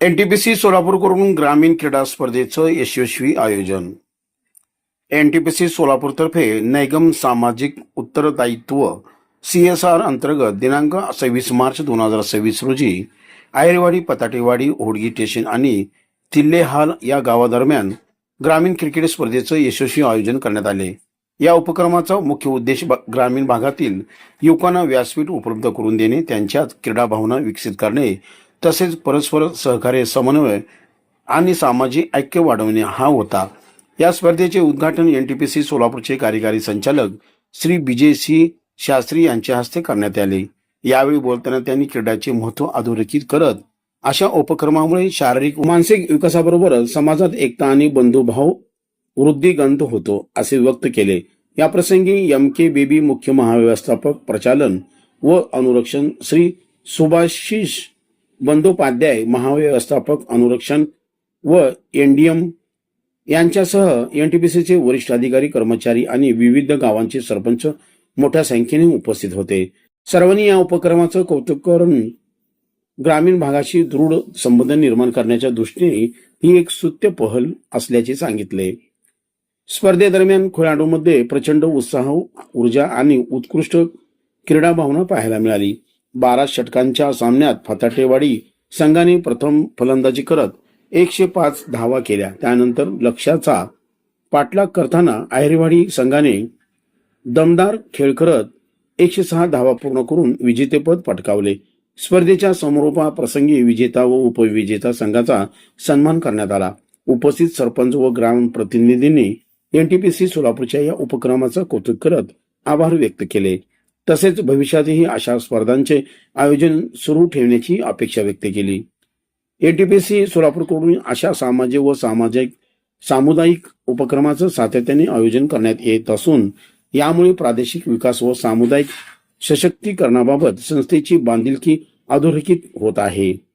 NTPC सोलापूरकडून ग्रामीण क्रीडा स्पर्धेचं यशस्वी आयोजन. एनटीपीसी सोलापूरतर्फे नैगम सामाजिक उत्तरदायित्व CSR अंतर्गत दिनांक 26 मार्च 2026 रोजी आयरेवाडी, पताटेवाडी, होडगी स्टेशन आणि तिल्लेहाल या गावादरम्यान ग्रामीण क्रिकेट स्पर्धेचं यशस्वी आयोजन करण्यात आले. या उपक्रमाचा मुख्य उद्देश ग्रामीण भागातील युवकांना व्यासपीठ उपलब्ध करून देणे, त्यांच्यात क्रीडा भावना विकसित करणे तसेच परस्पर सहकार्य, समन्वय आणि सामाजिक ऐक्य वाढवणे हा होता. या स्पर्धेचे उद्घाटन एनटीपीसी सोलापूरचे कार्यकारी संचालक श्री BJ शास्त्री यांच्या हस्ते करण्यात आले. यावेळी बोलताना त्यांनी क्रीडाचे महत्त्व अधोरेखित करत अशा उपक्रमामुळे शारीरिक व मानसिक विकासाबरोबरच समाजात एकता आणि बंधुभाव वृद्धिंगत होतो असे व्यक्त केले. या प्रसंगी MKBB मुख्य महाव्यवस्थापक प्रचालन व अनुरक्षण श्री सुभाषिष बंदोपाध्याय, महाव्यवस्थापक अनुरक्षण व NDM यांच्यासह एनटीपीसीचे वरिष्ठ अधिकारी, कर्मचारी आणि विविध गावांचे सरपंच मोठ्या संख्येने उपस्थित होते. सर्वांनी या उपक्रमाचं कौतुक करून ग्रामीण भागाशी दृढ संबंध निर्माण करण्याच्या दृष्टीने ही एक स्तुत्य पहल असल्याचे सांगितले. स्पर्धेदरम्यान खेळाडूंमध्ये प्रचंड उत्साह, ऊर्जा आणि उत्कृष्ट क्रीडा भावना पाहायला मिळाली. 12 षटकांच्या सामन्यात फताटेवाडी संघाने प्रथम फलंदाजी करत 105 धावा केल्या. त्यानंतर लक्ष्याचा पाठलाग करताना आयरेवाडी संघाने दमदार खेळ करत 106 धावा पूर्ण करून विजेतेपद पटकावले. स्पर्धेच्या समारोपाप्रसंगी विजेता व उपविजेता संघाचा सन्मान करण्यात आला. उपस्थित सरपंच व ग्रामप्रतिनिधींनी एनटीपीसी सोलापूरच्या या उपक्रमाचं कौतुक करत आभार व्यक्त केले. तसेच भविष्यातही अशा स्पर्धांचे आयोजन सुरू ठेवण्याची अपेक्षा व्यक्त केली. एनटीपीसी सोलापूरकडून अशा सामाजिक व सामुदायिक उपक्रमाचं सातत्याने आयोजन करण्यात येत असून यामुळे प्रादेशिक विकास व सामुदायिक सशक्तीकरणाबाबत संस्थेची बांधिलकी अधोरेखित होत आहे.